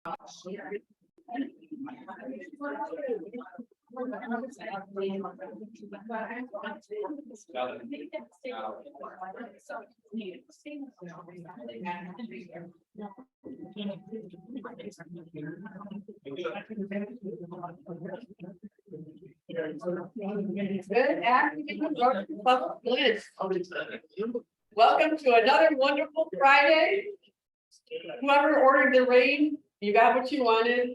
Good afternoon, Flint. Welcome to another wonderful Friday. Whoever ordered the rain, you got what you wanted.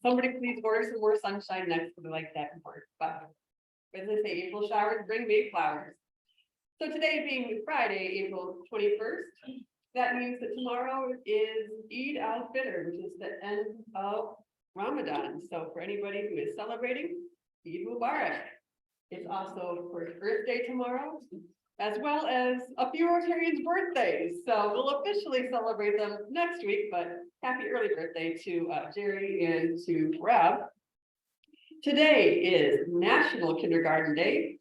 Somebody please order some more sunshine next to like that part. But as they say, April showers bring May flowers. So today being Friday, April 21st, that means that tomorrow is Eid al-Fitr, which is the end of Ramadan. So for anybody who is celebrating, Eid Mubarak. It's also, of course, Earth Day tomorrow, as well as a few Rotarians' birthdays. So we'll officially celebrate them next week, but happy early birthday to Jerry and to Rob. Today is National Kindergarten Day.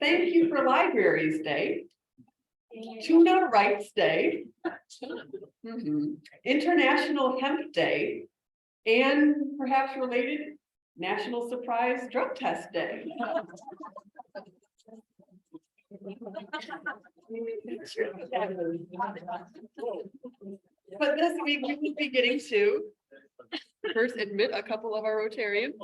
Thank you for Libraries Day. Tuna Rights Day. International Hemp Day. And perhaps related, National Surprise Drug Test Day. But this week we will be getting to first admit a couple of our Rotarians.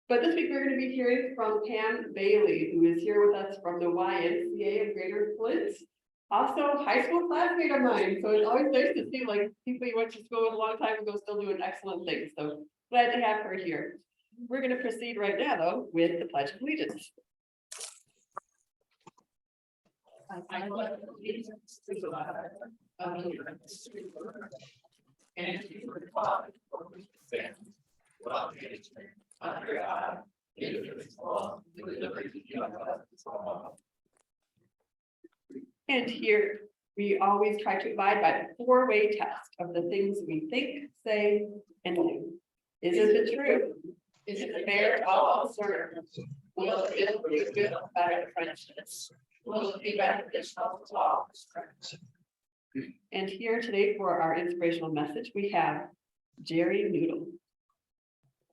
But this week we're going to be hearing from Pam Bailey, who is here with us from the YMCA of Greater Flint. Also, high school classmate of mine. So it's always nice to see like people you went to school with a long time ago still doing excellent things. So glad to have her here. We're going to proceed right now, though, with the Pledge of Allegiance. I pledge allegiance to the flag of the United States and to the republic for which it stands, one nation under God, indivisible, with liberty and justice for all. And here we always try to abide by the four-way test of the things we think, say, and do. Is it true? Is it fair to all observe? Will it be good by friendships? Will it be beneficial to all? And here today for our inspirational message, we have Jerry Noodle.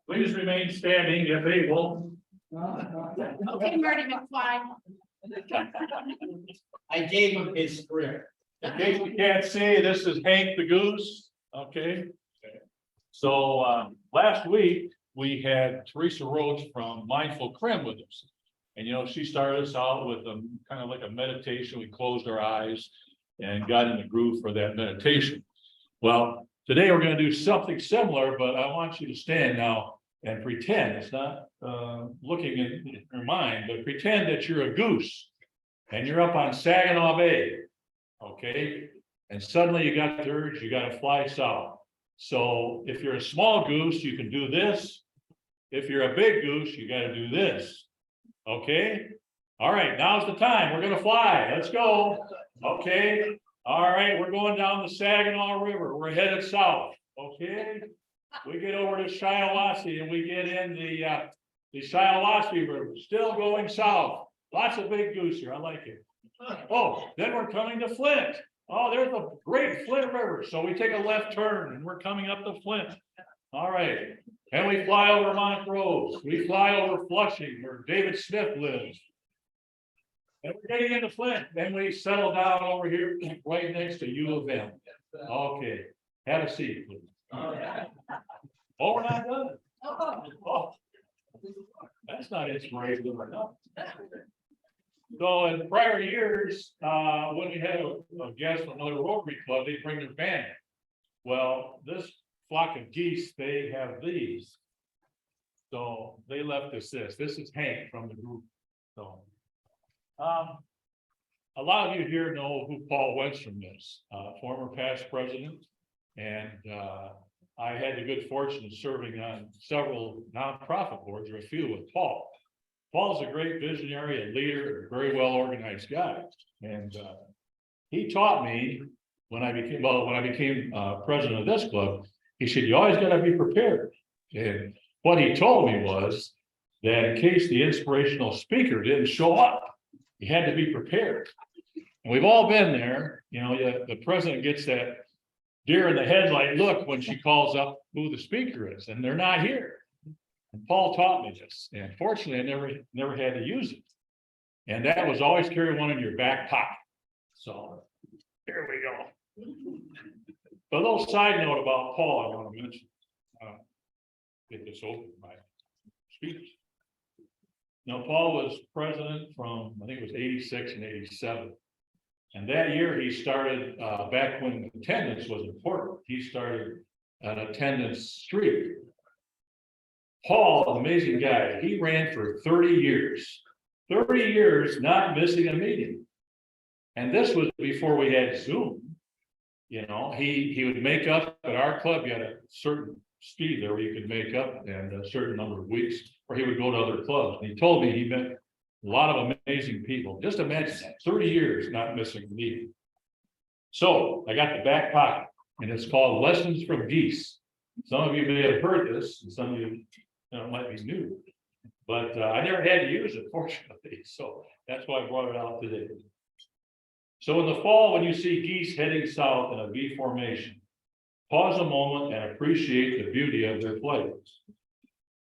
Please remain standing if able. Okay, Marty McFly. I gave him his script. In case you can't see, this is Hank the Goose, okay? So last week, we had Teresa Roach from Mindful Crim with us. And you know, she started us out with kind of like a meditation. We closed our eyes and got in the groove for that meditation. Well, today we're going to do something similar, but I want you to stand now and pretend, it's not looking in your mind, but pretend that you're a goose and you're up on Saginaw Bay, okay? And suddenly you got the urge, you got to fly south. So if you're a small goose, you can do this. If you're a big goose, you got to do this, okay? All right, now's the time. We're going to fly. Let's go. Okay. All right, we're going down the Saginaw River. We're headed south, okay? We get over to Shiawassee and we get in the Shiawassee River, still going south. Lots of big goose here. I like it. Oh, then we're coming to Flint. Oh, there's a great Flint River. So we take a left turn and we're coming up to Flint. All right. And we fly over Montrose. We fly over Flushing, where David Smith lives. And we're getting into Flint. Then we settle down over here right next to U of M. Okay. Have a seat, please. Oh, we're not done. Oh, that's not inspirational enough. So in prior years, when we had a guest from another Rotary club, they bring their band. Well, this flock of geese, they have these. So they left us this. This is Hank from the group. So a lot of you here know who Paul Wenstrom is, former past president. And I had the good fortune of serving on several nonprofit boards, or a few with Paul. Paul's a great visionary, a leader, a very well organized guy. And he taught me when I became president of this club, he said, you always got to be prepared. And what he told me was that in case the inspirational speaker didn't show up, you had to be prepared. And we've all been there. You know, the president gets that deer in the headlight look when she calls up who the speaker is, and they're not here. And Paul taught me this, and fortunately, I never had to use it. And that was always carry one in your back pocket. So here we go. A little side note about Paul I want to mention. Get this over my speech. Now, Paul was president from, I think it was 86 and 87. And that year he started, back when attendance was important, he started an attendance streak. Paul, an amazing guy, he ran for 30 years. 30 years not missing a meeting. And this was before we had Zoom. You know, he would make up at our club, you had a certain speed there where you could make up and a certain number of weeks, or he would go to other clubs. And he told me he met a lot of amazing people. Just imagine that, 30 years not missing a meeting. So I got the back pocket, and it's called Lessons from Geese. Some of you may have heard this, and some of you might be new, but I never had to use it, fortunately. So that's why I brought it out today. So in the fall, when you see geese heading south in a V formation, pause a moment and appreciate the beauty of their flight.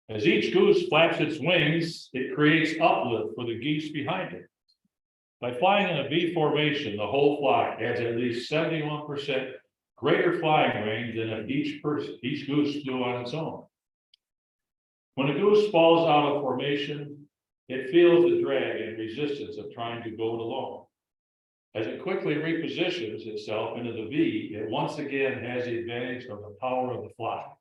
As each goose flaps its wings, it creates uplift for the geese behind it. By flying in a V formation, the whole flock has at least 71% greater flying range than if each goose flew on its own. When a goose falls out of formation, it feels the drag and resistance of trying to go it alone. As it quickly repositions itself into the V, it once again has the advantage of the power of the flock.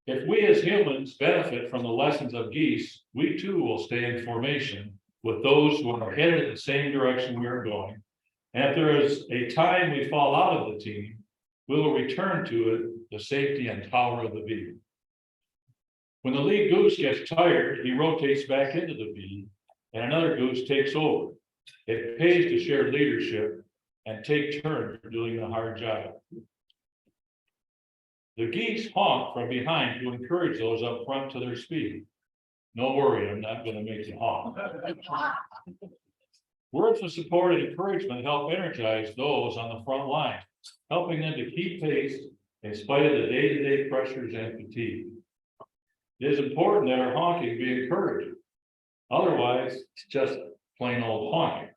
If we as humans benefit from the lessons of geese, we too will stay in formation with those who are headed in the same direction we are going. And if there is a time we fall out of the team, we will return to it, the safety and power of the V. When the lead goose gets tired, he rotates back into the V, and another goose takes over. It pays to share leadership and take turns for doing the hard job. The geese honk from behind to encourage those up front to their speed. No worry, I'm not going to make you honk. Words of support and encouragement help energize those on the front line, helping them to keep pace in spite of the day-to-day pressures and fatigue. It is important that our honking be encouraged. Otherwise, it's just plain old honking.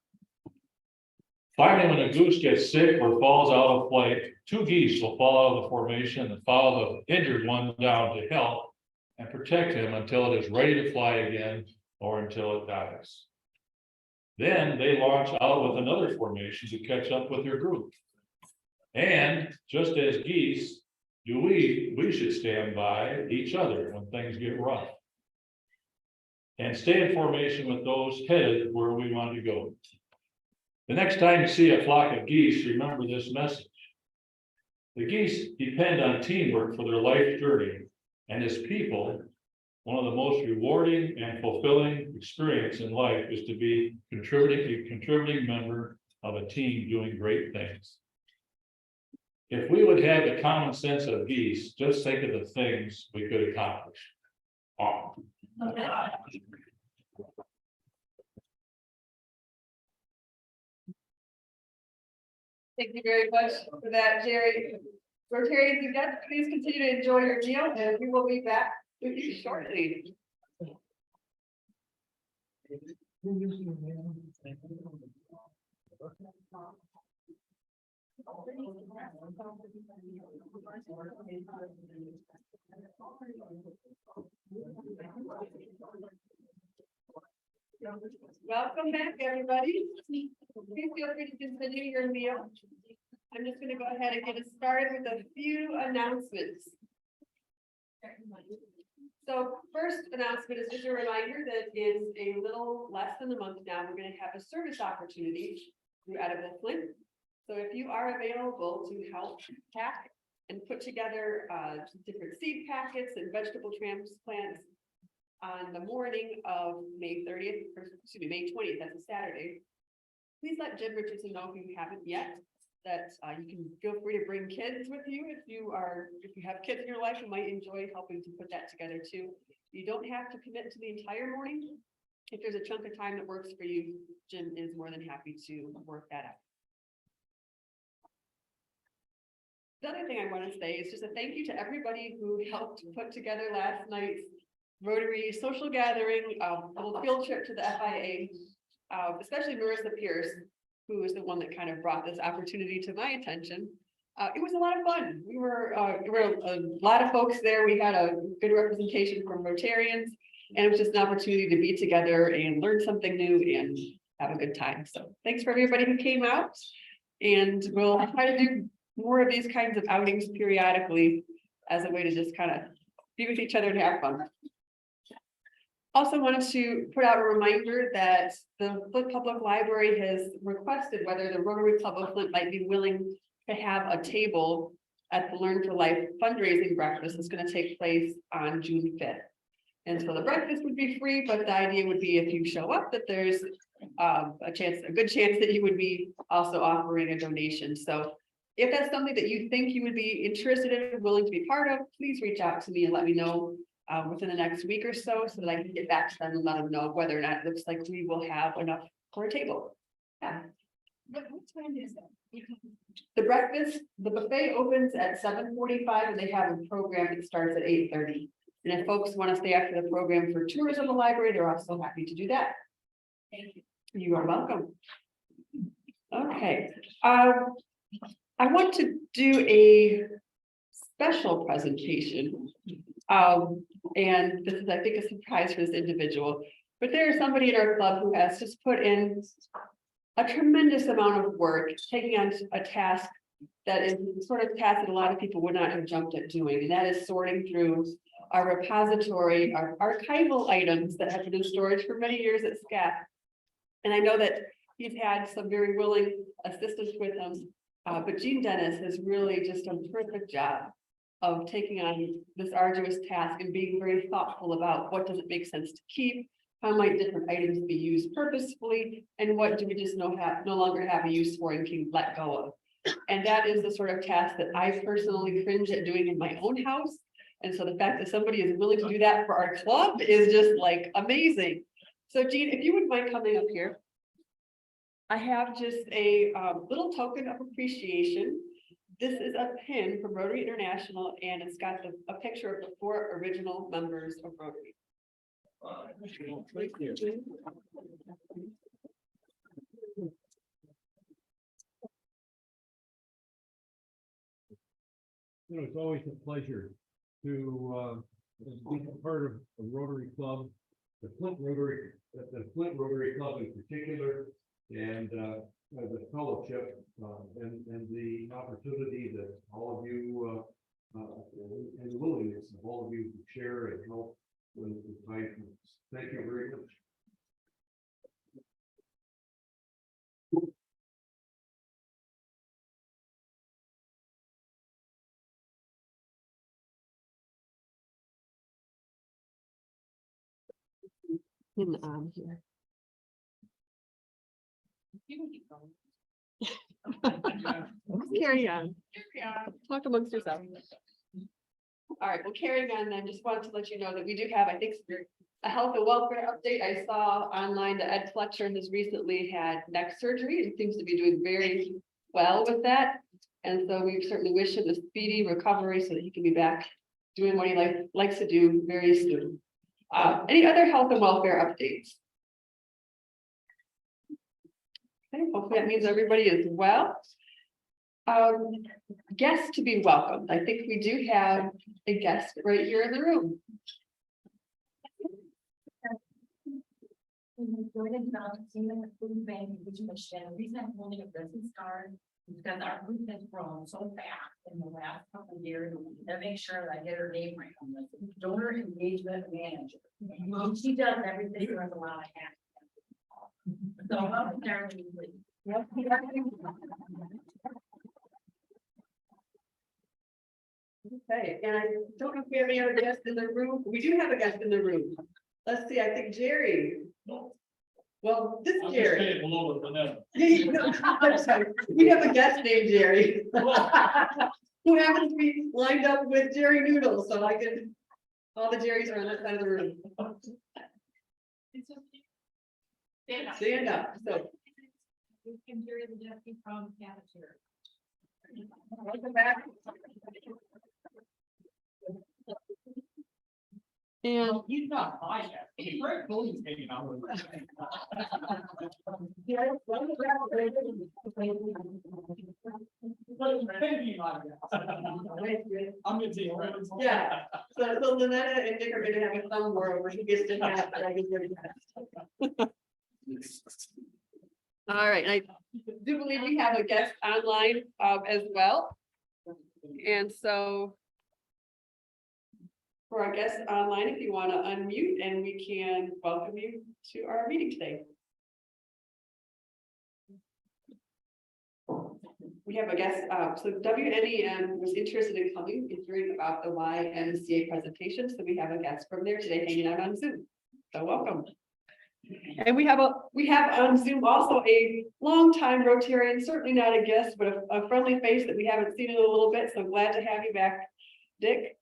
Finally, when a goose gets sick or falls out of flight, two geese will fall out of the formation and follow the injured one down to help and protect him until it is ready to fly again or until it dies. Then they launch out with another formation to catch up with their group. And just as geese, we should stand by each other when things get rough. And stay in formation with those headed where we want to go. The next time you see a flock of geese, remember this message. The geese depend on teamwork for their life journey, and as people, one of the most rewarding and fulfilling experience in life is to be a contributing member of a team doing great things. If we would have the common sense of geese, just think of the things we could accomplish. Oh. Thank you very much for that, Jerry. Rotarians and guests, please continue to enjoy your meal, and we will be back with you shortly. Welcome back, everybody. Please feel free to continue your meal. I'm just going to go ahead and get us started with a few announcements. So first announcement is just a reminder that in a little less than a month now, we're going to have a service opportunity through Edible Flint. So if you are available to help pack and put together different seed packets and vegetable transplants on the morning of May 30th, or excuse me, May 20th, that's a Saturday, please let Jim Richardson know if you haven't yet, that you can feel free to bring kids with you if you have kids in your life who might enjoy helping to put that together too. You don't have to commit to the entire morning. If there's a chunk of time that works for you, Jim is more than happy to work that out. The other thing I want to say is just a thank you to everybody who helped put together last night's Rotary social gathering, a little field trip to the FIA. Especially Marissa Pierce, who is the one that kind of brought this opportunity to my attention. It was a lot of fun. There were a lot of folks there. We had a good representation from Rotarians, and it was just an opportunity to be together and learn something new and have a good time. So thanks for everybody who came out, and we'll try to do more of these kinds of outings periodically as a way to just kind of be with each other and have fun. Also wanted to put out a reminder that the Flint Public Library has requested whether the Rotary Club of Flint might be willing to have a table at the Learn for Life fundraising breakfast that's going to take place on June 5th. And so the breakfast would be free, but the idea would be if you show up that there's a good chance that you would be also offering a donation. So if that's something that you think you would be interested in and willing to be part of, please reach out to me and let me know within the next week or so that I can get back to them and let them know whether or not it looks like we will have enough for a table. Yeah. What time is that? The breakfast, the buffet opens at 7:45 and they have a program that starts at 8:30. And if folks want to stay after the program for tours of the library, they're also happy to do that. Thank you. You are welcome. Okay. I want to do a special presentation. And this is, I think, a surprise for this individual, but there is somebody in our club who has just put in a tremendous amount of work, taking on a task that is the sort of task that a lot of people would not have jumped at doing, and that is sorting through our repository, our archival items that have been in storage for many years at SCAP. And I know that he's had some very willing assistance with him, but Gene Dennis has really just done a terrific job of taking on this arduous task and being very thoughtful about what does it make sense to keep, how might different items be used purposefully, and what do we just no longer have a use for and can let go of. And that is the sort of task that I personally cringe at doing in my own house. And so the fact that somebody is willing to do that for our club is just like amazing. So Gene, if you wouldn't mind coming up here. I have just a little token of appreciation. This is a pin from Rotary International, and it's got a picture of the 4 original members of Rotary. You know, it's always a pleasure to be part of a Rotary Club, the Flint Rotary Club in particular, and the fellowship and the opportunity that all of you and the willingness of all of you to share and help when the time comes. Thank you very much. Here. Carry on. Talk amongst yourselves. All right, well, carrying on then, just wanted to let you know that we do have, I think, a health and welfare update. I saw online that Ed Fletcher has recently had neck surgery and seems to be doing very well with that. And so we certainly wish him a speedy recovery so that he can be back doing what he likes to do very soon. Any other health and welfare updates? Okay, hopefully that means everybody is well. Guests to be welcomed. I think we do have a guest right here in the room. Jordan Johnson, the food bank, which mission. The reason I'm holding a business card is because our group has grown so fast in the last couple of years. To make sure that I get her name right on this. Donor engagement manager. She does everything for us a lot of hands. So welcome, Darlene, please. Okay, and I don't know if we have any other guests in the room. We do have a guest in the room. Let's see, I think Jerry. No. Well, this I'm just Jerry. saying hello to Vanessa. No, I'm sorry. We have a guest named Jerry. Who happens to be lined up with Jerry Noodle, so I can, all the Jerrys are on that side of the room. Stand up. Stand up, so. You can hear the deputy from cafeteria. Welcome back. And He's not high yet. Greg Bully's hanging out with us. I'm gonna take credit. yeah, so Lynetta and Dick are gonna have a thumb war over who gets to have, but I can give you that. All right, I do believe we have a guest online as well. And so for our guests online, if you want to unmute and we can welcome you to our meeting today. We have a guest, so WNEM was interested in coming and hearing about the YMCA presentation. So we have a guest from there today hanging out on Zoom. So welcome. And we have on Zoom also a longtime Rotarian, certainly not a guest, but a friendly face that we haven't seen in a little bit. So glad to have you back, Dick.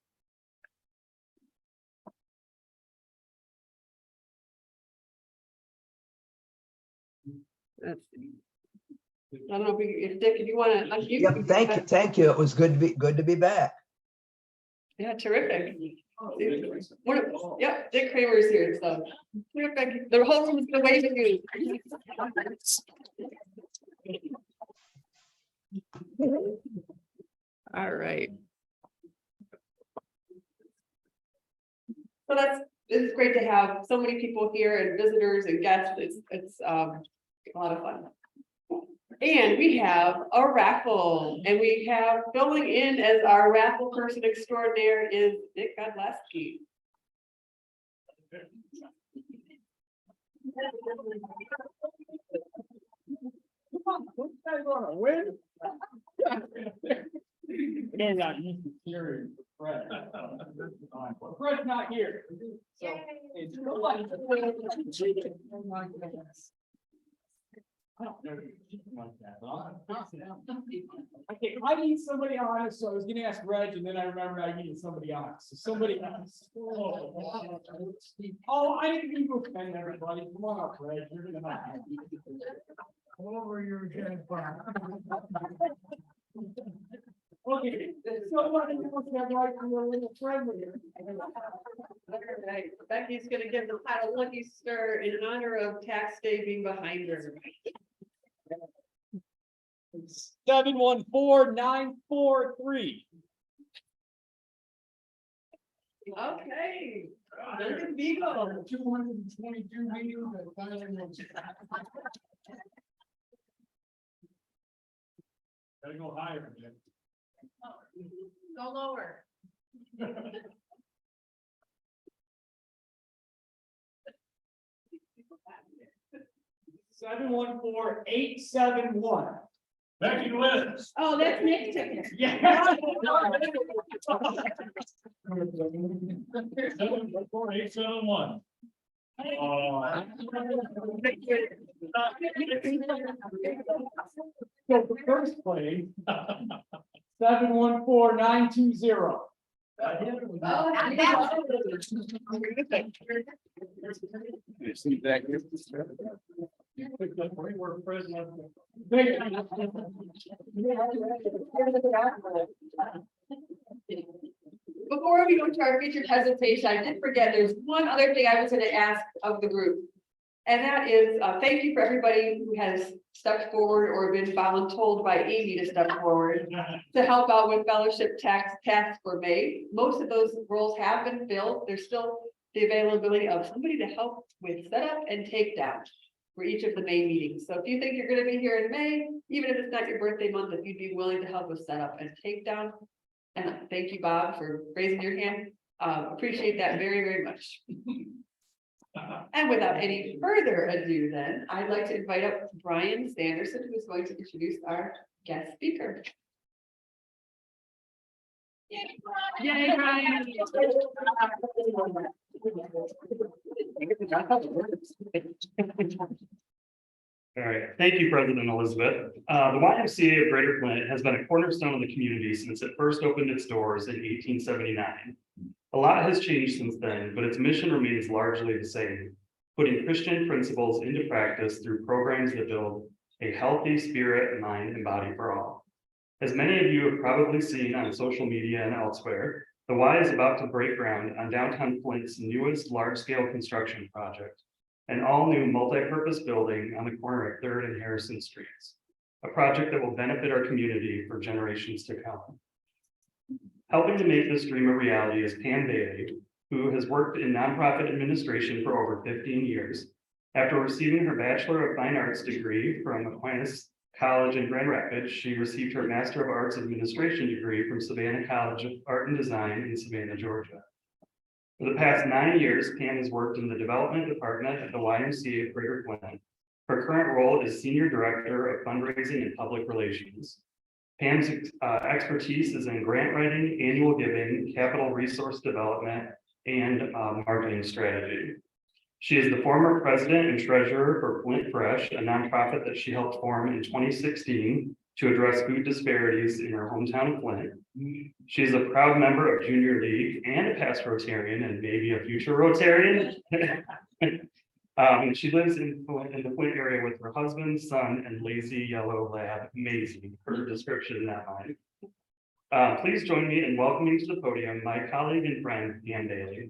Let's see. I don't know if Dick, if you want to unmute. Yep, thank you. It was good to be back. Yeah, terrific. Yep, Dick Kramer is here, so terrific. The whole room is gonna wave at you. All right. So it's great to have so many people here and visitors and guests. It's a lot of fun. And we have a raffle, and we have filling in as our raffle person extraordinaire is Dick Godleski. Again, not used to cheering for Fred. Fred's not here. So it's I don't know like that, okay, I need somebody honest, so I was gonna ask Reg, and then I remembered I needed somebody honest, so somebody honest. Oh, I didn't mean to offend everybody, come on up, Reg, you're gonna have. Over your head. Okay, somebody else have right to a little friendlier. All right, Becky's gonna give the title Lucky Stir in honor of tax day being behind her. 714943. Okay. Duncan Beagle. 222 meters. Gotta go higher, man. Go lower. 714871. Becky wins. Oh, that's Nick's ticket. Yeah. 74871. So the first place. 714920. Before we go to our featured presentation, I did forget, there's one other thing I was going to ask of the group. And that is, thank you for everybody who has stepped forward or been voluntold by Amy to step forward to help out with fellowship tasks for May. Most of those roles have been filled. There's still the availability of somebody to help with setup and takedown for each of the May meetings. So if you think you're going to be here in May, even if it's not your birthday month, if you'd be willing to help with setup and takedown. And thank you, Bob, for raising your hand. Appreciate that very, very much. And without any further ado, then I'd like to invite up Brian Sanderson, who's going to introduce our guest speaker. Yay, Brian. All right, thank you, President Elizabeth. The YMCA of Greater Flint has been a cornerstone of the community since it first opened its doors in 1879. A lot has changed since then, but its mission remains largely the same, putting Christian principles into practice through programs that build a healthy spirit, mind, and body for all. As many of you have probably seen on social media and elsewhere, the Y is about to break ground on downtown Flint's newest large-scale construction project, an all-new multi-purpose building on the corner of 3rd and Harrison Streets, a project that will benefit our community for generations to come. Helping to make this dream a reality is Pam Bailey, who has worked in nonprofit administration for over 15 years. After receiving her Bachelor of Fine Arts degree from Aquinas College in Grand Rapids, she received her Master of Arts Administration degree from Savannah College of Art and Design in Savannah, Georgia. For the past 9 years, Pam has worked in the development department at the YMCA of Greater Flint. Her current role is Senior Director of Fundraising and Public Relations. Pam's expertise is in grant writing, annual giving, capital resource development, and marketing strategy. She is the former president and treasurer for Flint Fresh, a nonprofit that she helped form in 2016 to address food disparities in her hometown of Flint. She is a proud member of Junior League and a past Rotarian and maybe a future Rotarian. She lives in the Flint area with her husband, son, and lazy yellow lab, Maisie, her description, not mine. Please join me in welcoming to the podium my colleague and friend, Pam Bailey.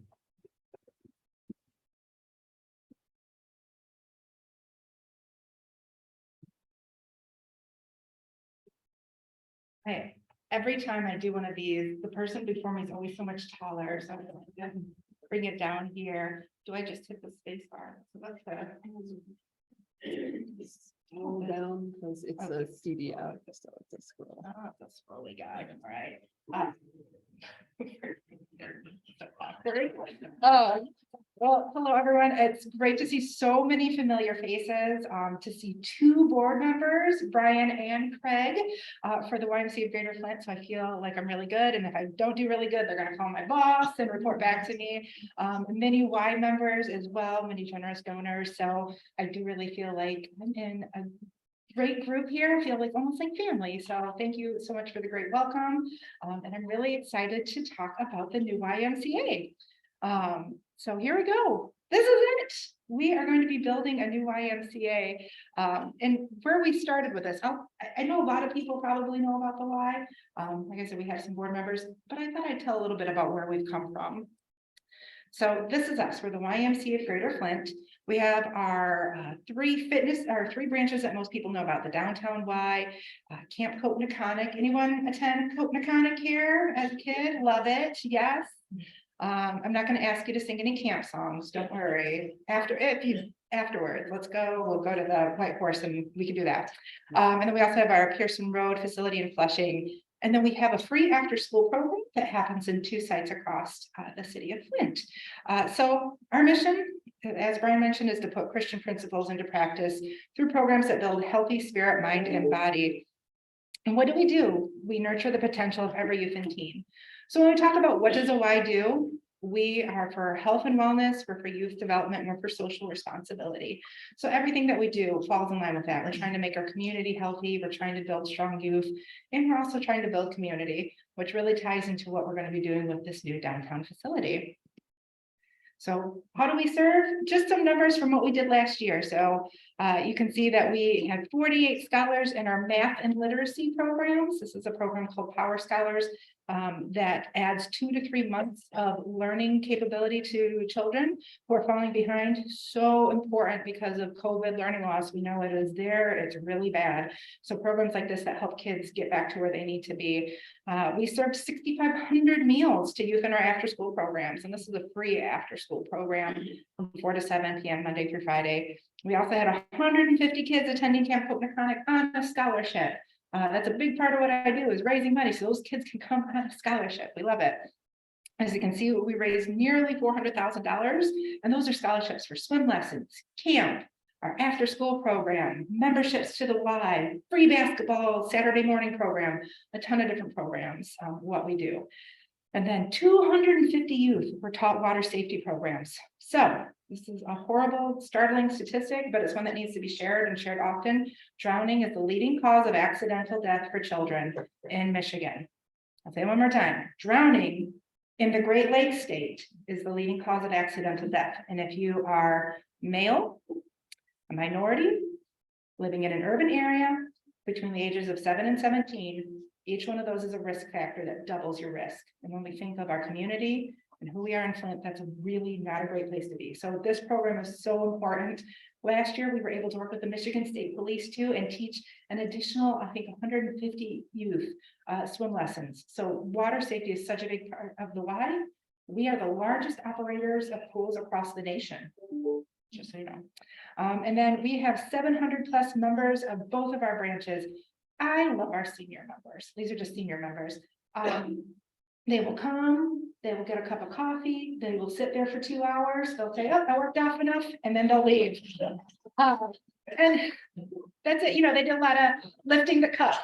Hey, every time I do one of these, the person before me is always so much taller, so I'm gonna bring it down here. Do I just hit the space bar? So that's Scroll down because it's a CD out, so it's a scroll. that's really good, all right. Well, hello, everyone. It's great to see so many familiar faces, to see 2 board members, Brian and Craig, for the YMCA of Greater Flint. So I feel like I'm really good. And if I don't do really good, they're going to call my boss and report back to me. Many Y members as well, many generous donors. So I do really feel like I'm in a great group here. I feel like almost like family. So thank you so much for the great welcome. And I'm really excited to talk about the new YMCA. So here we go. This is it. We are going to be building a new YMCA. And where we started with this, I know a lot of people probably know about the Y. Like I said, we have some board members, but I thought I'd tell a little bit about where we've come from. So this is us. We're the YMCA of Greater Flint. We have our 3 branches that most people know about: the Downtown Y, Camp Coatnaconic. Anyone attend Coatnaconic here as a kid? Love it. Yes. I'm not going to ask you to sing any camp songs. Don't worry. Afterwards, let's go. We'll go to the White Horse and we can do that. And then we also have our Pearson Road facility in Flushing. And then we have a free after-school program that happens in 2 sites across the city of Flint. So our mission, as Brian mentioned, is to put Christian principles into practice through programs that build healthy spirit, mind, and body. And what do? We nurture the potential of every youth and teen. So when we talk about what does a Y do, we are for health and wellness, we're for youth development, and we're for social responsibility. So everything that we do falls in line with that. We're trying to make our community healthy, we're trying to build strong youth, and we're also trying to build community, which really ties into what we're going to be doing with this new downtown facility. So how do we serve? Just some numbers from what we did last year. So you can see that we had 48 scholars in our math and literacy programs. This is a program called Power Scholars that adds 2 to 3 months of learning capability to children who are falling behind. So important because of COVID learning loss. We know it is there. It's really bad. So programs like this that help kids get back to where they need to be. We served 6,500 meals to youth in our after-school programs. And this is a free after-school program from 4 to 7 p.m. Monday through Friday. We also had 150 kids attending Camp Coatnaconic on a scholarship. That's a big part of what I do, is raising money so those kids can come on a scholarship. We love it. As you can see, we raised nearly $400,000, and those are scholarships for swim lessons, camp, our after-school program, memberships to the Y, free basketball, Saturday morning program, a ton of different programs, what we do. And then 250 youth were taught water safety programs. So this is a horrible, startling statistic, but it's one that needs to be shared and shared often. Drowning is the leading cause of accidental death for children in Michigan. I'll say it one more time. Drowning in the Great Lakes state is the leading cause of accidental death. And if you are male, a minority, living in an urban area between the ages of 7 and 17, Each one of those is a risk factor that doubles your risk. And when we think of our community and who we are in Flint, that's really not a great place to be. So this program is so important. Last year, we were able to work with the Michigan State Police too and teach an additional, I think, 150 youth swim lessons. So water safety is such a big part of the why. We are the largest operators of pools across the nation, just so you know. And then we have 700 plus members of both of our branches. I love our senior members. These are just senior members. They will come, they will get a cup of coffee, they will sit there for 2 hours. They'll say, oh, I worked off enough, and then they'll leave. And that's it. You know, they did a lot of lifting the cup.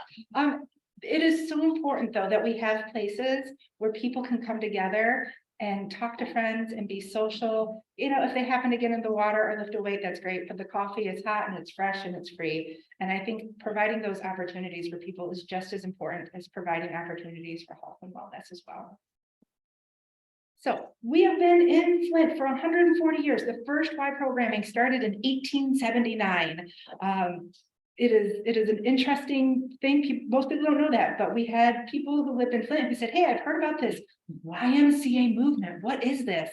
It is so important, though, that we have places where people can come together and talk to friends and be social. You know, if they happen to get in the water or lift a weight, that's great, but the coffee is hot and it's fresh and it's free. And I think providing those opportunities for people is just as important as providing opportunities for health and wellness as well. So we have been in Flint for 140 years. The first Y programming started in 1879. It is an interesting thing. Most people don't know that, but we had people who lived in Flint who said, hey, I've heard about this YMCA movement. What is this?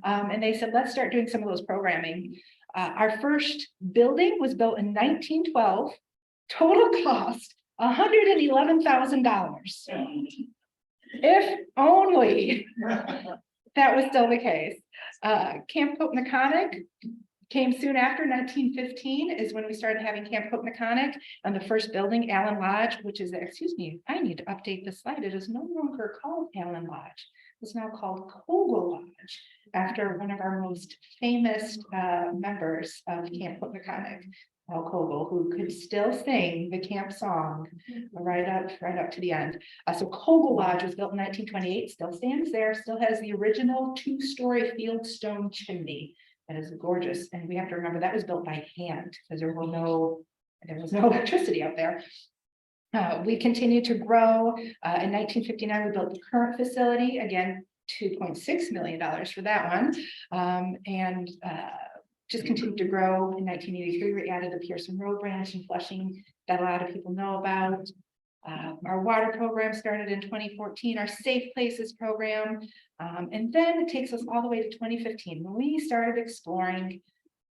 And they said, let's start doing some of those programming. Our first building was built in 1912, total cost $111,000. If only that was still the case. Camp Pocatonic came soon after. 1915 is when we started having Camp Pocatonic, and the first building, Allen Lodge, which is, excuse me, I need to update the slide. It is no longer called Allen Lodge. It's now called Kogel Lodge, after one of our most famous members of Camp Pocatonic, Al Kogel, who could still sing the camp song right up to the end. So Kogel Lodge was built in 1928, still stands there, still has the original 2-story fieldstone chimney. That is gorgeous. And we have to remember that was built by hand because there was no electricity up there. We continued to grow. In 1959, we built the current facility, again, $2.6 million for that one. And just continued to grow. In 1983, we added the Pearson Road branch in Flushing that a lot of people know about. Our water program started in 2014, our Safe Places program. And then it takes us all the way to 2015 when we started exploring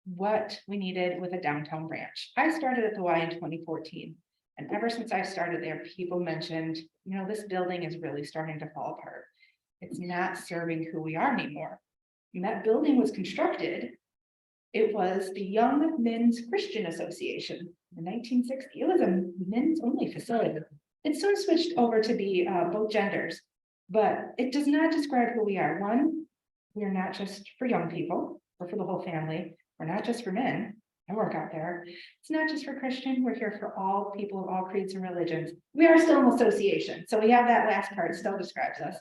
what we needed with a downtown branch. I started at the Y in 2014. And ever since I started there, people mentioned, you know, this building is really starting to fall apart. It's not serving who we are anymore. And that building was constructed. It was the Young Men's Christian Association in 1960. It was a men's only facility. It soon switched over to be both genders, but it does not describe who we are. One, we're not just for young people or for the whole family. We're not just for men. I work out there. It's not just for Christian. We're here for all people of all creeds and religions. We are still an association. So we have that last part, it still describes us.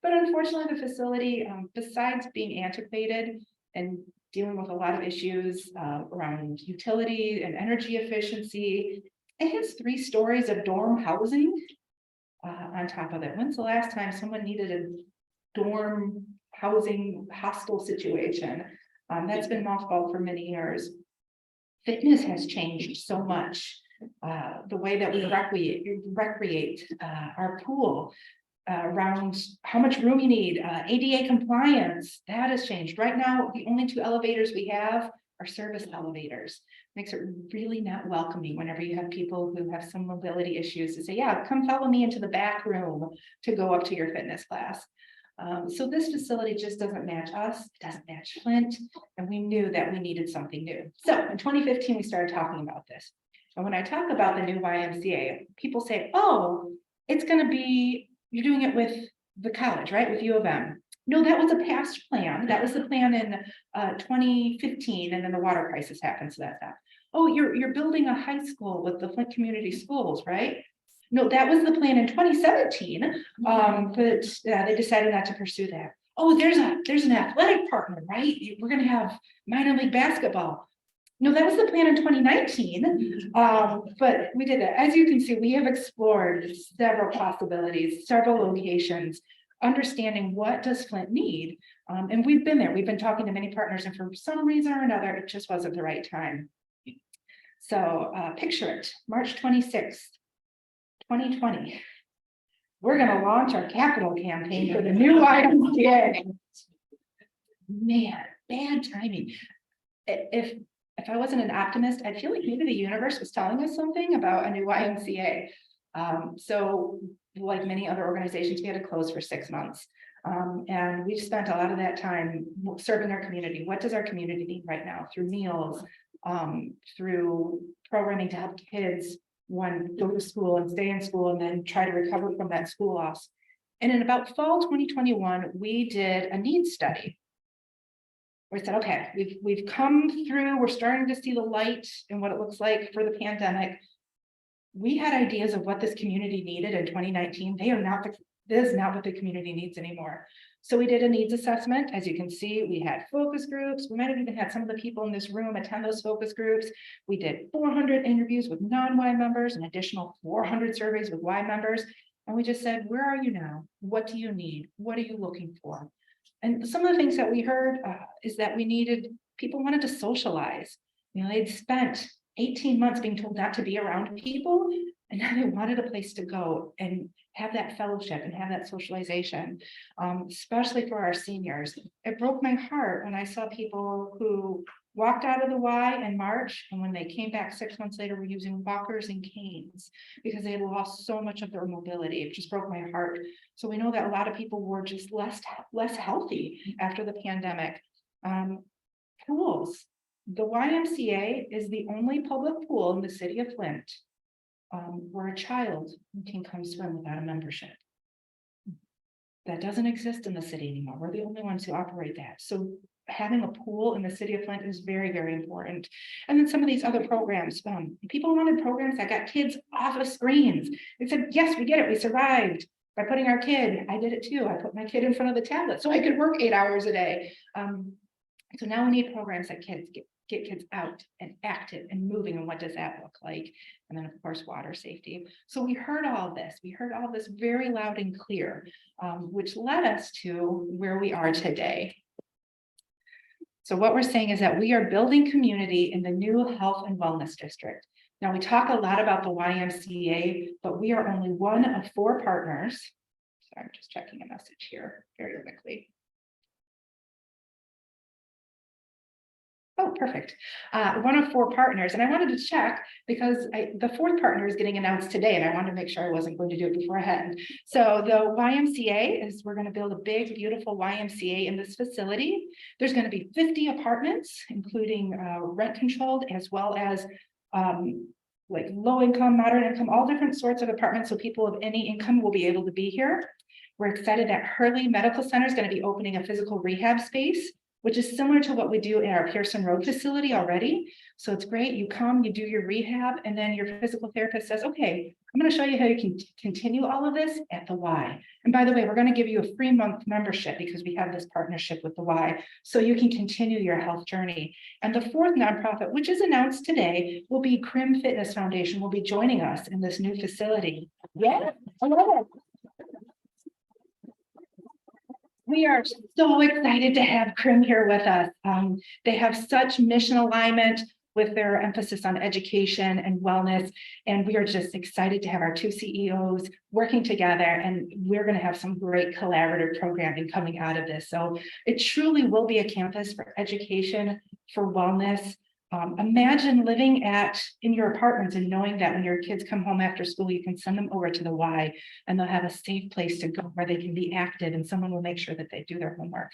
But unfortunately, the facility, besides being antiquated and dealing with a lot of issues around utility and energy efficiency, it has 3 stories of dorm housing on top of it. When's the last time someone needed a dorm housing hostel situation? That's been mothballed for many years. Fitness has changed so much. The way that we recreate our pool, around how much room you need, ADA compliance, that has changed. Right now, the only 2 elevators we have are service elevators. Makes it really not welcoming whenever you have people who have some mobility issues to say, yeah, come follow me into the back room to go up to your fitness class. So this facility just doesn't match us, it doesn't match Flint, and we knew that we needed something new. So in 2015, we started talking about this. And when I talk about the new YMCA, people say, oh, it's going to be, you're doing it with the college, right? With U of M. No, that was a past plan. That was the plan in 2015, and then the water crisis happened, so that's that. Oh, you're building a high school with the Flint Community Schools, right? No, that was the plan in 2017, but they decided not to pursue that. Oh, there's an athletic partner, right? We're going to have minor league basketball. No, that was the plan in 2019, but we did that. As you can see, we have explored several possibilities, several locations, understanding what does Flint need. And we've been there. We've been talking to many partners, and for some reason or another, it just wasn't the right time. So picture it, March 26th, 2020. we're gonna launch our capital campaign for the new YMCA. Man, bad timing. If I wasn't an optimist, I'd feel like maybe the universe was telling us something about a new YMCA. So like many other organizations, we had to close for 6 months. And we've spent a lot of that time serving our community. What does our community need right now? Through meals, through programming to help kids, one, go to school and stay in school and then try to recover from that school loss. And in about fall 2021, we did a needs study. We said, okay, we've come through, we're starting to see the light and what it looks like for the pandemic. We had ideas of what this community needed in 2019. This is not what the community needs anymore. So we did a needs assessment. As you can see, we had focus groups. We might have even had some of the people in this room attend those focus groups. We did 400 interviews with non-Y members, an additional 400 surveys with Y members. And we just said, where are you now? What do you need? What are you looking for? And some of the things that we heard is that people wanted to socialize. You know, they'd spent 18 months being told not to be around people, and now they wanted a place to go and have that fellowship and have that socialization, especially for our seniors. It broke my heart when I saw people who walked out of the Y in March, and when they came back 6 months later, were using walkers and canes because they had lost so much of their mobility. It just broke my heart. So we know that a lot of people were just less healthy after the pandemic. Pools. The YMCA is the only public pool in the city of Flint where a child can come swim without a membership. That doesn't exist in the city anymore. We're the only ones who operate that. So having a pool in the city of Flint is very, very important. And then some of these other programs, people wanted programs that got kids off of screens. They said, yes, we get it. We survived by putting our kid. I did it too. I put my kid in front of the tablet so I could work 8 hours a day. So now we need programs that get kids out and active and moving. And what does that look like? And then of course, water safety. So we heard all this. We heard all this very loud and clear, which led us to where we are today. So what we're saying is that we are building community in the new health and wellness district. Now we talk a lot about the YMCA, but we are only one of 4 partners. Sorry, I'm just checking a message here very quickly. Oh, perfect. One of 4 partners. And I wanted to check because the 4th partner is getting announced today, and I wanted to make sure I wasn't going to do it beforehand. So the YMCA is, we're going to build a big, beautiful YMCA in this facility. There's going to be 50 apartments, including rent controlled, as well as like low income, moderate income, all different sorts of apartments. So people of any income will be able to be here. We're excited that Hurley Medical Center is going to be opening a physical rehab space, which is similar to what we do in our Pearson Road facility already. So it's great. You come, you do your rehab, and then your physical therapist says, okay, I'm going to show you how you can continue all of this at the Y. And by the way, we're going to give you a free month membership because we have this partnership with the Y, so you can continue your health journey. And the 4th nonprofit, which is announced today, will be Crim Fitness Foundation, will be joining us in this new facility. Yeah, I love it. We are so excited to have Crim here with us. They have such mission alignment with their emphasis on education and wellness. And we are just excited to have our 2 CEOs working together, and we're going to have some great collaborative programming coming out of this. So it truly will be a campus for education, for wellness. Imagine living in your apartments and knowing that when your kids come home after school, you can send them over to the Y and they'll have a safe place to go where they can be active, and someone will make sure that they do their homework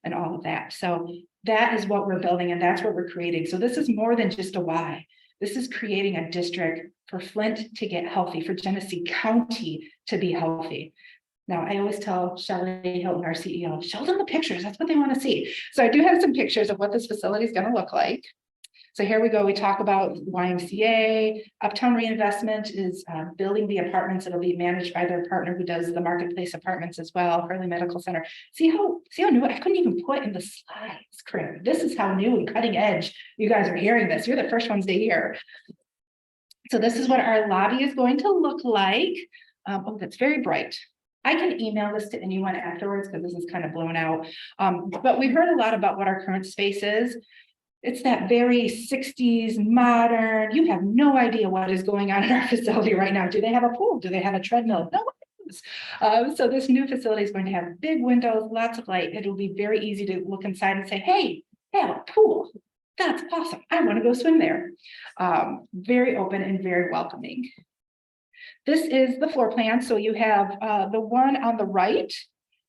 and all of that. So that is what we're building, and that's what we're creating. So this is more than just a Y. This is creating a district for Flint to get healthy, for Genesee County to be healthy. Now, I always tell Shelley Hilton, our CEO, show them the pictures. That's what they want to see. So I do have some pictures of what this facility is going to look like. So here we go. We talk about YMCA. Uptown Reinvestment is building the apartments. It'll be managed by their partner who does the marketplace apartments as well, Hurley Medical Center. See how new? I couldn't even put in the slides, Crim. This is how new and cutting edge you guys are hearing this. You're the first ones to hear. So this is what our lobby is going to look like. Oh, that's very bright. I can email this to anyone afterwards because this is kind of blown out. But we heard a lot about what our current space is. It's that very 60s modern. You have no idea what is going on in our facility right now. Do they have a pool? Do they have a treadmill? No, So this new facility is going to have big windows, lots of light. It'll be very easy to look inside and say, hey, they have a pool. That's awesome. I want to go swim there. Very open and very welcoming. This is the floor plan. So you have the one on the right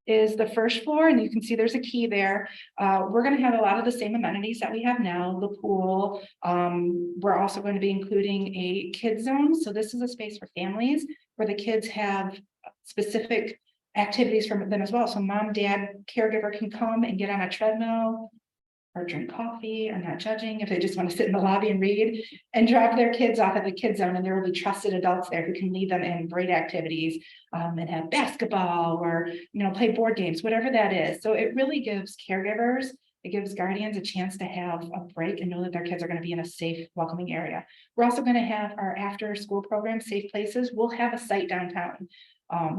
is the first floor, and you can see there's a key there. We're going to have a lot of the same amenities that we have now, the pool. We're also going to be including a kids zone. So this is a space for families where the kids have specific activities from them as well. So mom, dad, caregiver can come and get on a treadmill or drink coffee. I'm not judging if they just want to sit in the lobby and read and drop their kids off at the kids zone. And there will be trusted adults there who can lead them in great activities and have basketball or, play board games, whatever that is. So it really gives caregivers, it gives guardians a chance to have a break and know that their kids are going to be in a safe, welcoming area. We're also going to have our after school program, Safe Places. We'll have a site downtown.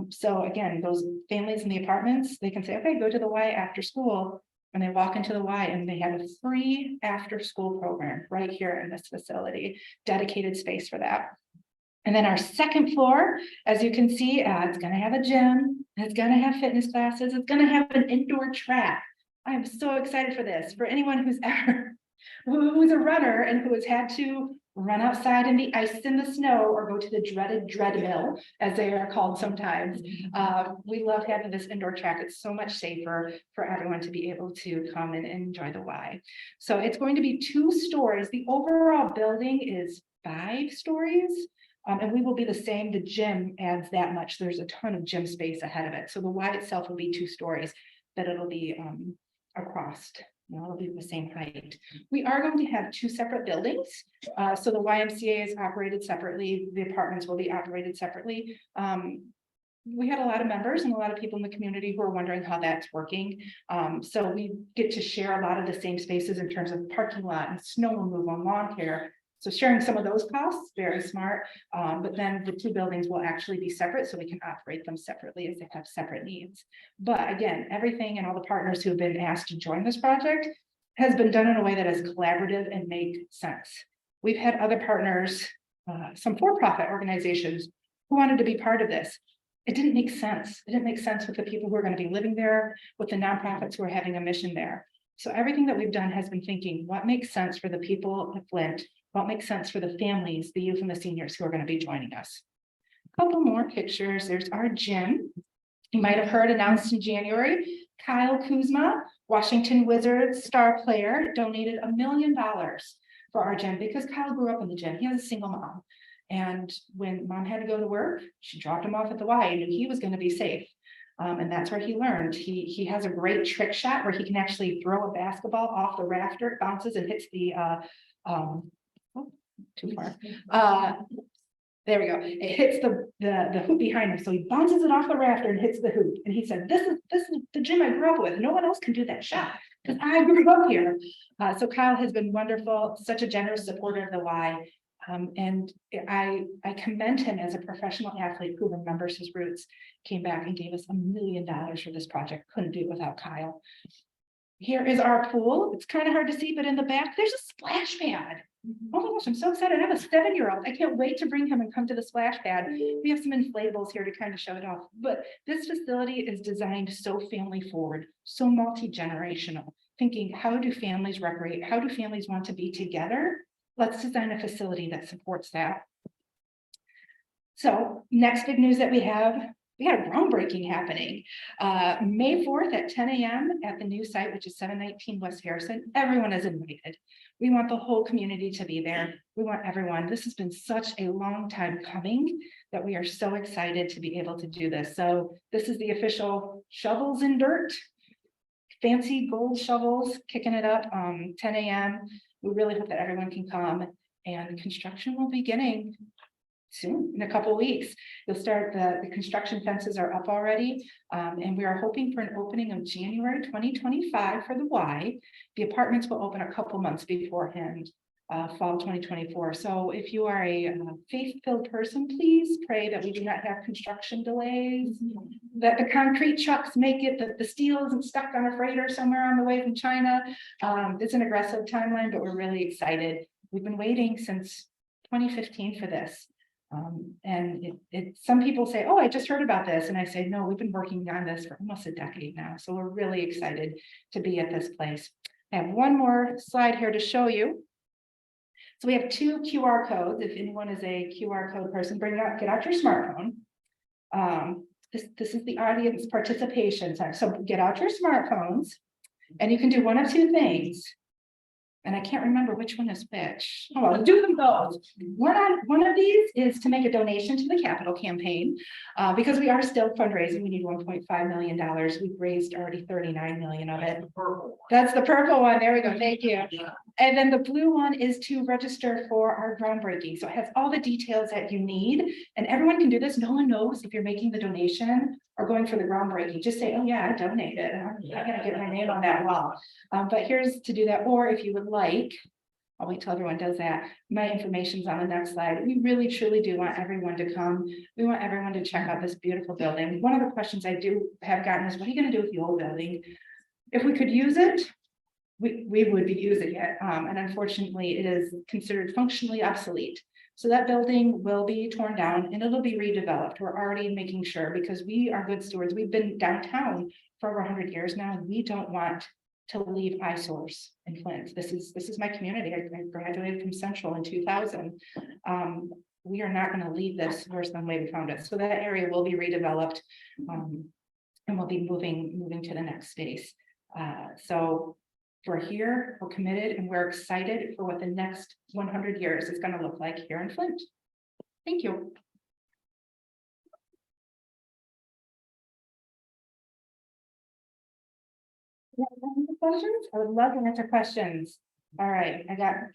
So again, those families in the apartments, they can say, okay, go to the Y after school. And they walk into the Y and they have a free after school program right here in this facility, dedicated space for that. And then our second floor, as you can see, it's going to have a gym, it's going to have fitness classes, it's going to have an indoor track. I'm so excited for this. For anyone who's who's a runner and who has had to run outside in the ice and the snow or go to the dreaded treadmill, as they are called sometimes. We love having this indoor track. It's so much safer for everyone to be able to come and enjoy the Y. So it's going to be 2 stories. The overall building is 5 stories. And we will be the same. The gym adds that much. There's a ton of gym space ahead of it. So the Y itself will be 2 stories, but it'll be across. It'll be the same height. We are going to have 2 separate buildings. So the YMCA is operated separately. The apartments will be operated separately. We had a lot of members and a lot of people in the community who are wondering how that's working. So we get to share a lot of the same spaces in terms of parking lot and snow removal and lawn care. So sharing some of those costs, very smart. But then the 2 buildings will actually be separate so we can operate them separately as they have separate needs. But again, everything and all the partners who have been asked to join this project has been done in a way that is collaborative and make sense. We've had other partners, some for-profit organizations who wanted to be part of this. It didn't make sense. It didn't make sense with the people who are going to be living there, with the nonprofits who are having a mission there. So everything that we've done has been thinking, what makes sense for the people of Flint? What makes sense for the families, the youth and the seniors who are going to be joining us? A couple more pictures. There's our gym. You might have heard announced in January, Kyle Kuzma, Washington Wizards star player, donated $1 million for our gym because Kyle grew up in the gym. He has a single mom. And when mom had to go to work, she dropped him off at the Y and knew he was going to be safe. And that's where he learned. He has a great trick shot where he can actually throw a basketball off the rafter, it bounces and hits the too far. There we go. It hits the hoop behind him. So he bounces it off the rafter and hits the hoop. And he said, this is the gym I grew up with. No one else can do that shot because I grew up here. So Kyle has been wonderful, such a generous supporter of the Y. And I commend him as a professional athlete who remembers his roots, came back and gave us $1 million for this project. Couldn't do it without Kyle. Here is our pool. It's kind of hard to see, but in the back, there's a splash pad. Oh my gosh, I'm so excited. I have a 7-year-old. I can't wait to bring him and come to the splash pad. We have some inflatables here to kind of show it off. But this facility is designed so family forward, so multi-generational, thinking, how do families recreate? How do families want to be together? Let's design a facility that supports that. So next big news that we had a groundbreaking happening May 4th at 10 a.m. at the new site, which is 719 West Harrison. Everyone is invited. We want the whole community to be there. We want everyone. This has been such a long time coming that we are so excited to be able to do this. So this is the official shovels in dirt, fancy gold shovels, kicking it up 10 a.m. We really hope that everyone can come, and construction will be beginning soon, in a couple of weeks. You'll start, the construction fences are up already, and we are hoping for an opening of January 2025 for the Y. The apartments will open a couple months beforehand, fall 2024. So if you are a faith-filled person, please pray that we do not have construction delays, that the concrete trucks make it, that the steel isn't stuck on a freighter somewhere on the way from China. It's an aggressive timeline, but we're really excited. We've been waiting since 2015 for this. And some people say, oh, I just heard about this. And I say, no, we've been working on this for almost a decade now. So we're really excited to be at this place. I have one more slide here to show you. So we have 2 QR codes. If anyone is a QR code person, bring it out, get out your smartphone. This is the audience participation center. So get out your smartphones and you can do one of 2 things. And I can't remember which one is which. Oh, I'll do them both. One of these is to make a donation to the capital campaign, because we are still fundraising. We need $1.5 million. We've raised already 39 million of it. That's the purple one. There we go. Thank you. And then the blue one is to register for our groundbreaking. So it has all the details that you need, and everyone can do this. No one knows if you're making the donation or going for the groundbreaking. Just say, oh yeah, I donated. I'm not gonna get my name on that wall. But here's to do that. Or if you would like, I'll wait till everyone does that. My information's on the next slide. We really truly do want everyone to come. We want everyone to check out this beautiful building. One of the questions I do have gotten is, what are you gonna do with the old building? If we could use it, we would be using it. And unfortunately, it is considered functionally obsolete. So that building will be torn down and it'll be redeveloped. We're already making sure, because we are good stewards. We've been downtown for over 100 years now, and we don't want to leave eyesores in Flint. This is my community. I graduated from Central in 2000. We are not going to leave this worse than the way we found it. So that area will be redeveloped, and we'll be moving to the next space. So we're here, we're committed, and we're excited for what the next 100 years is going to look like here in Flint. Thank you. Any questions? I would love to answer questions. All right,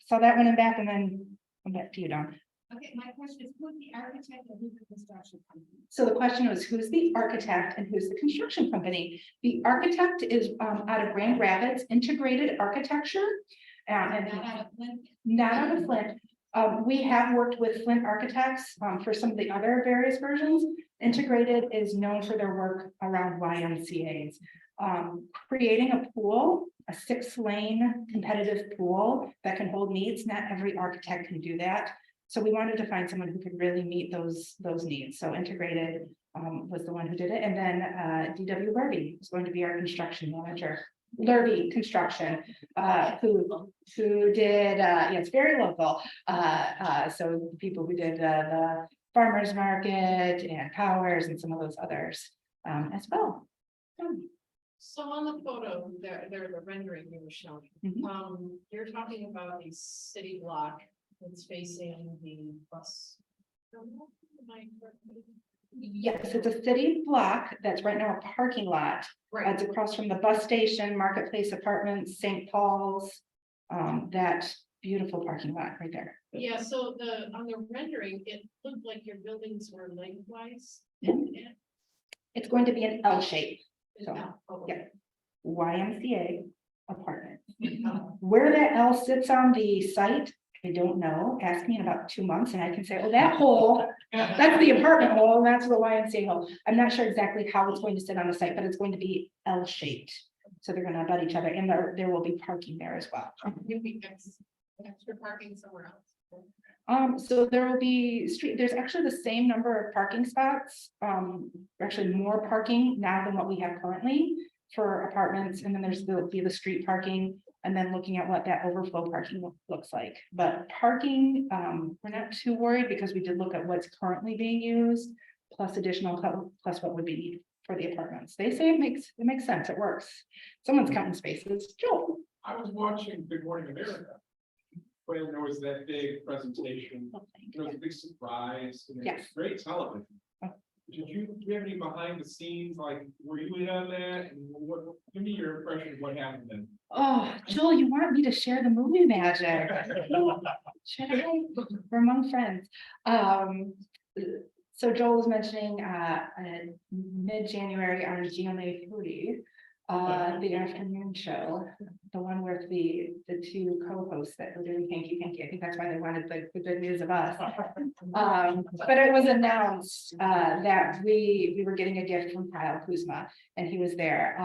saw that one in back, and then I'll get to you, Dawn. Okay, my question is, who's the architect and who's the construction company? So the question was, who's the architect and who's the construction company? The architect is out of Grand Rapids Integrated Architecture. And Not out of Flint? not out of Flint. We have worked with Flint architects for some of the other various versions. Integrated is known for their work around YMCA's. Creating a pool, a 6-lane competitive pool that can hold needs. Not every architect can do that. So we wanted to find someone who could really meet those needs. So Integrated was the one who did it. And then DW Lurby is going to be our construction manager. Lurby Construction, who did, yeah, it's very local. So the people who did the farmers market and Powers and some of those others as well. So on the photo, there the rendering you were showing, Mhm. you're talking about a city block that's facing the bus. Yes, it's a city block that's right now a parking lot. Right, It's across from the bus station, Marketplace Apartments, St. Paul's. That beautiful parking lot right there. yeah, so on the rendering, it looked like your buildings were lengthwise. It's going to be an L shape. So, Oh, yeah. YMCA apartment. Where that L sits on the site, I don't know. Ask me in about 2 months and I can say, oh, that hole, that's the apartment hole, and that's the YMCA hole. I'm not sure exactly how it's going to sit on the site, but it's going to be L shaped. So they're going to abut each other, and there will be parking there as well. You'll be extra parking somewhere else. So there will be there's actually the same number of parking spots, actually more parking now than what we have currently for apartments. And then there'll be the street parking, and then looking at what that overflow parking looks like. But parking, we're not too worried, because we did look at what's currently being used, plus plus what would be needed for the apartments. They say it makes sense, it works. Someone's counting spaces. Joel. I was watching Good Morning America when there was that big presentation. Oh, thank It was you. a big surprise. And it was Yes. great television. Oh. Do you have any behind the scenes, like, were you in on that? And what, give me your impression of what happened then. Oh, Joel, you want me to share the movie magic? Should I? We're among friends. So Joel was mentioning mid-January on GMA 40, the afternoon show, the one with the 2 co-hosts that were doing hanky panky. I think that's why they wanted the good news of us. But it was announced that we were getting a gift from Kyle Kuzma, and he was there.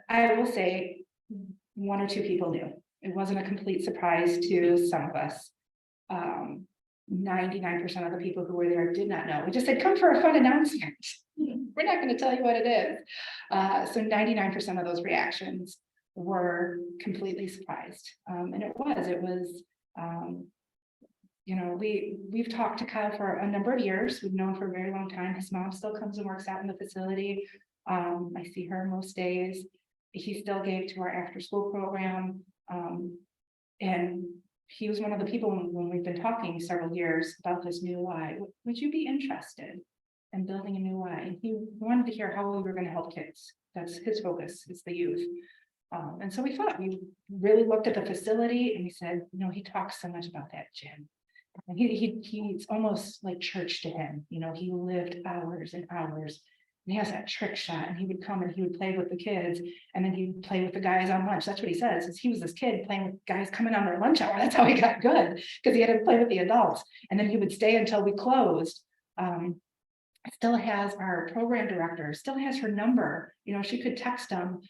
I will say 1 or 2 people knew. It wasn't a complete surprise to some of us. 99% of the people who were there did not know. We just said, come for a fun announcement. We're not going to tell you what it is. So 99% of those reactions were completely surprised. And it was, you know, we've talked to Kyle for a number of years. We've known for a very long time. His mom still comes and works out in the facility. I see her most days. He still gave to our after school program. And he was one of the people when we've been talking several years about this new Y. Would you be interested in building a new Y? And he wanted to hear how we were going to help kids. That's his focus, is the youth. And so we thought, we really looked at the facility and we said, you know, he talks so much about that gym. And he's almost like church to him. You know, he lived hours and hours. And he has that trick shot, and he would come and he would play with the kids, and then he'd play with the guys on lunch. That's what he says, is he was this kid playing with guys coming on their lunch hour. That's how he got good, because he had to play with the adults. And then he would stay until we closed. Still has our program director, still has her number. You know, she could text him,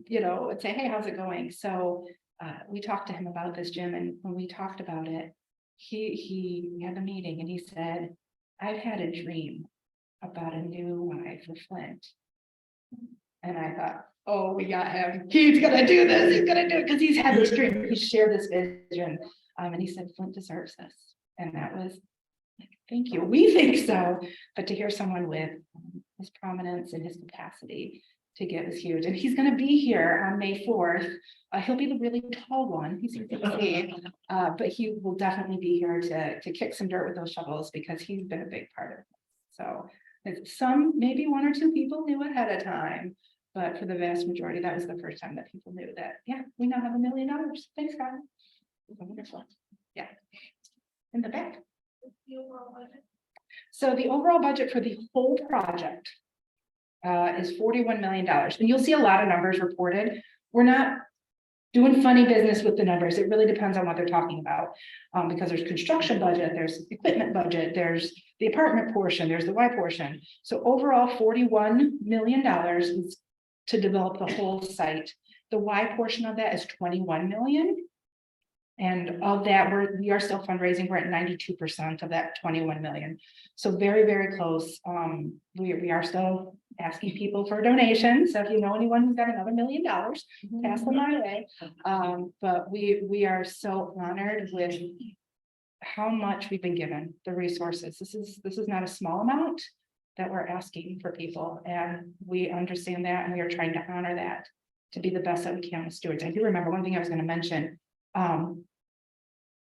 you know, and say, hey, how's it going? So we talked to him about this gym, and when we talked about it, we had a meeting, and he said, I've had a dream about a new Y for Flint. And I thought, oh, we got him. He's gonna do this. He's gonna do it, because he's had this dream. He shared this vision. And he said, Flint deserves this. And that was, thank you. We think so. But to hear someone with his prominence and his capacity to give is huge. And he's gonna be here on May 4th. He'll be the really tall one. He's easy to see. But he will definitely be here to kick some dirt with those shovels, because he's been a big part of it. So some, maybe one or two people knew ahead of time, but for the vast majority, that was the first time that people knew that, yeah, we now have $1 million. Thanks, God. Wonderful. Yeah. In the back. So the overall budget for the whole project is $41 million. And you'll see a lot of numbers reported. We're not doing funny business with the numbers. It really depends on what they're talking about, because there's construction budget, there's equipment budget, there's the apartment portion, there's the Y portion. So overall, $41 million is to develop the whole site. The Y portion of that is 21 million. And of that, we are still fundraising. We're at 92% of that 21 million. So very, very close. We are still asking people for donations. So if you know anyone who's got another $1 million, pass them my way. But we are so honored with how much we've been given, the resources. This is not a small amount that we're asking for people, and we understand that, and we are trying to honor that to be the best that we can with stewards. I do remember one thing I was going to mention.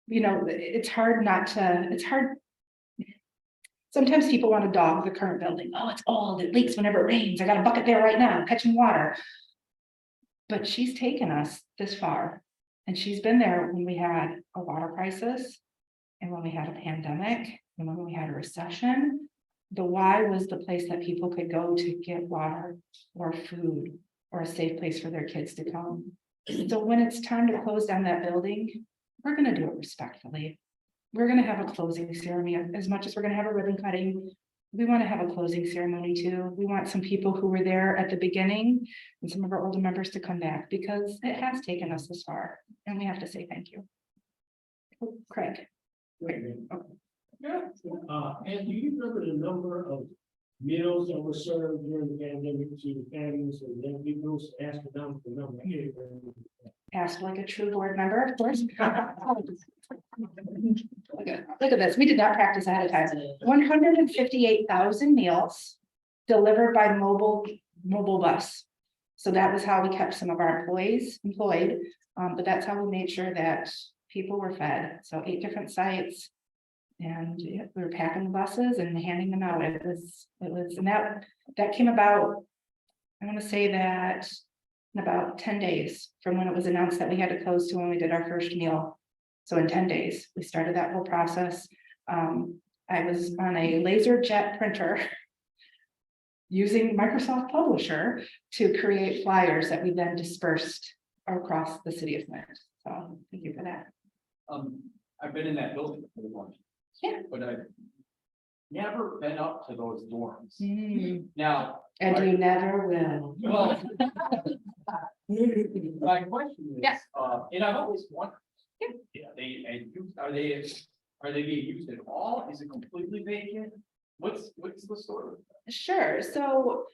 You know, it's hard. Sometimes people want to dog the current building. Oh, it's old, it leaks whenever it rains. I got a bucket there right now, catching water. But she's taken us this far, and she's been there when we had a water crisis, and when we had a pandemic, and when we had a recession. The Y was the place that people could go to get water or food or a safe place for their kids to come. So when it's time to close down that building, we're going to do it respectfully. We're going to have a closing ceremony. As much as we're going to have a ribbon cutting, we want to have a closing ceremony too. We want some people who were there at the beginning and some of our older members to come back, because it has taken us this far, and we have to say thank you. Oh, Craig. And do you remember the number of meals that were served during the pandemic to families and young people? Astronomical number. Asked like a true board member, of course. Look at this. We did not practice ahead of time. 158,000 meals delivered by mobile bus. So that was how we kept some of our employees employed. But that's how we made sure that people were fed. So 8 different sites. And yeah, we were packing the buses and handing them out. It was, and that came about, I want to say that in about 10 days from when it was announced that we had to close to when we did our first meal. So in 10 days, we started that whole process. I was on a laser jet printer using Microsoft Publisher to create flyers that we then dispersed across the city of Flint. So thank you for that. I've been in that building for one. Yeah. But I've never been up to those dorms. Mm. Now. And you never will. Well. My question is. Yeah. And I've always wondered. Yeah. Are they Are they being used at all? Is it completely vacant? What's the story? Sure, so,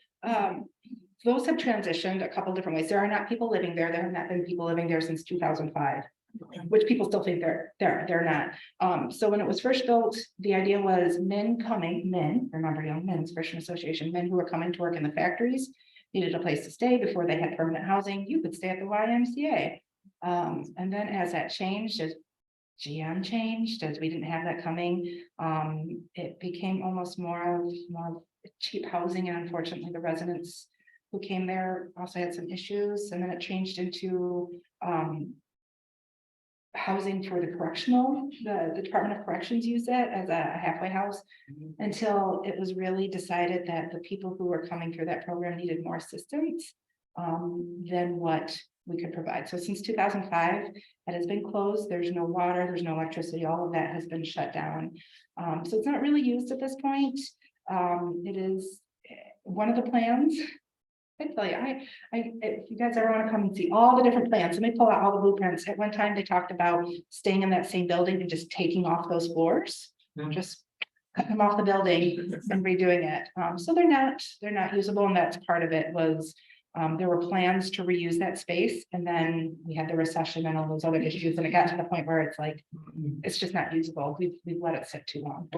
those have transitioned a couple different ways. There are not people living there. There have not been people living there since 2005. Which people still think they're not. So when it was first built, the idea was men, remember Young Men's Christian Association, men who were coming to work in the factories. Needed a place to stay before they had permanent housing. You could stay at the YMCA. And then as that changed, as GM changed, as we didn't have that coming, it became almost more of cheap housing, and unfortunately the residents who came there also had some issues, and then it changed into housing for the correctional, the Department of Corrections used it as a halfway house until it was really decided that the people who were coming through that program needed more assistance than what we could provide. So since 2005, it has been closed. There's no water, there's no electricity, all of that has been shut down. So it's not really used at this point. It is one of the plans. I tell you, if you guys ever want to come and see all the different plans, let me pull out all the blueprints. At one time, they talked about staying in that same building and just taking off those floors, just cutting them off the building and redoing it. So they're not usable, and that's part of it was there were plans to reuse that space, and then we had the recession and all those other issues, and it got to the point where it's like it's just not usable. We've let it sit too long.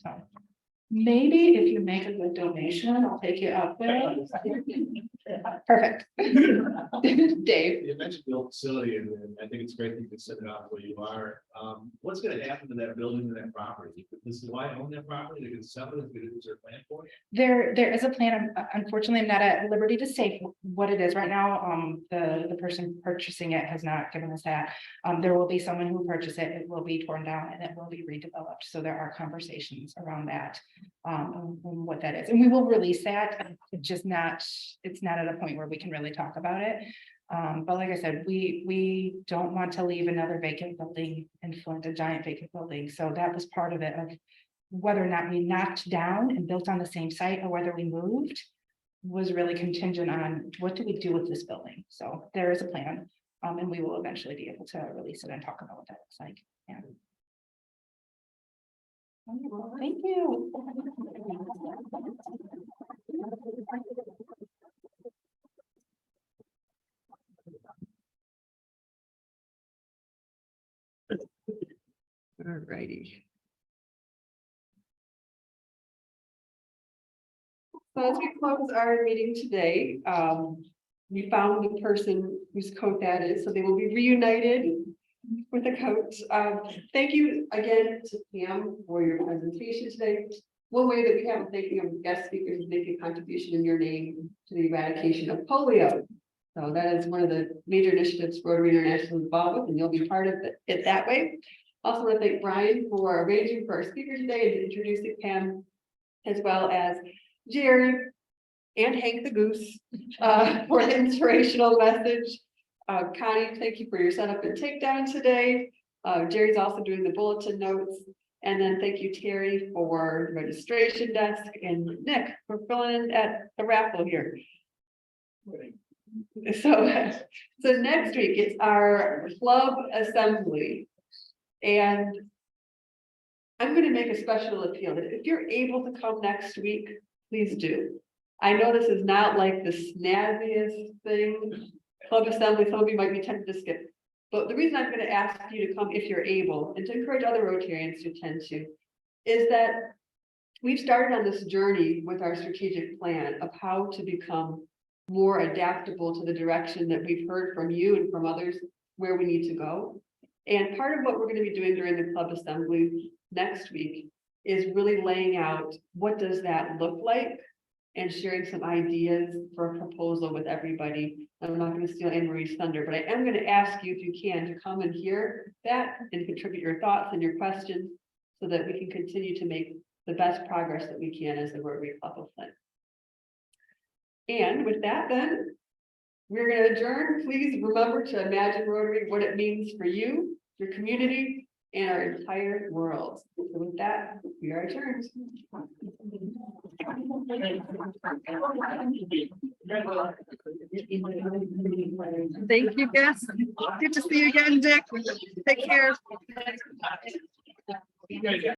So maybe if you make a good donation, I'll take you up there. Perfect. Dave. You mentioned the old facility, and I think it's great that you can set it out where you are. What's gonna happen to that building and that property? This is why I own that property, they can sell it, is there a plan for it? There is a plan. Unfortunately, I'm not at liberty to say what it is right now. The person purchasing it has not given us that. There will be someone who purchase it. It will be torn down and it will be redeveloped. So there are conversations around that, on what that is, and we will release that. It's not at a point where we can really talk about it. But like I said, we don't want to leave another vacant building in Flint, a giant vacant building. So that was part of it, of whether or not we knocked down and built on the same site or whether we moved was really contingent on what do we do with this building. So there is a plan, and we will eventually be able to release it and talk about what that looks like. Yeah. Wonderful. Thank you. All righty. So as we close our meeting today, we found the person whose coat that is, so they will be reunited with the coat. Thank you again to Pam for your presentation today. One way that we have of thanking of guest speakers is making a contribution in your name to the eradication of polio. So that is one of the major initiatives Rotary International is involved with, and you'll be part of it that way. Also want to thank Brian for arranging for our speaker today and introducing Pam, as well as Jerry and Hank the Goose for the inspirational message. Connie, thank you for your setup and takedown today. Jerry's also doing the bulletin notes. And then thank you, Terry, for the registration desk, and Nick for filling in at the raffle here. So next week it's our club assembly. And I'm going to make a special appeal that if you're able to come next week, please do. I know this is not like the snazziest thing, club assembly, some of you might be tempted to skip. But the reason I'm going to ask you to come if you're able, and to encourage other Rotarians to attend to, is that we've started on this journey with our strategic plan of how to become more adaptable to the direction that we've heard from you and from others where we need to go. And part of what we're going to be doing during the club assembly next week is really laying out what does that look like and sharing some ideas for a proposal with everybody. I'm not going to steal Anne Marie's thunder, but I am going to ask you, if you can, to come and hear that and contribute your thoughts and your questions so that we can continue to make the best progress that we can as the Rotary Club of Flint. And with that, then, we're going to adjourn. Please remember to imagine Rotary, what it means for you, your community, and our entire world. So with that, we are adjourned. Thank you, guys. Good to see you again, Dick. Take care. You guys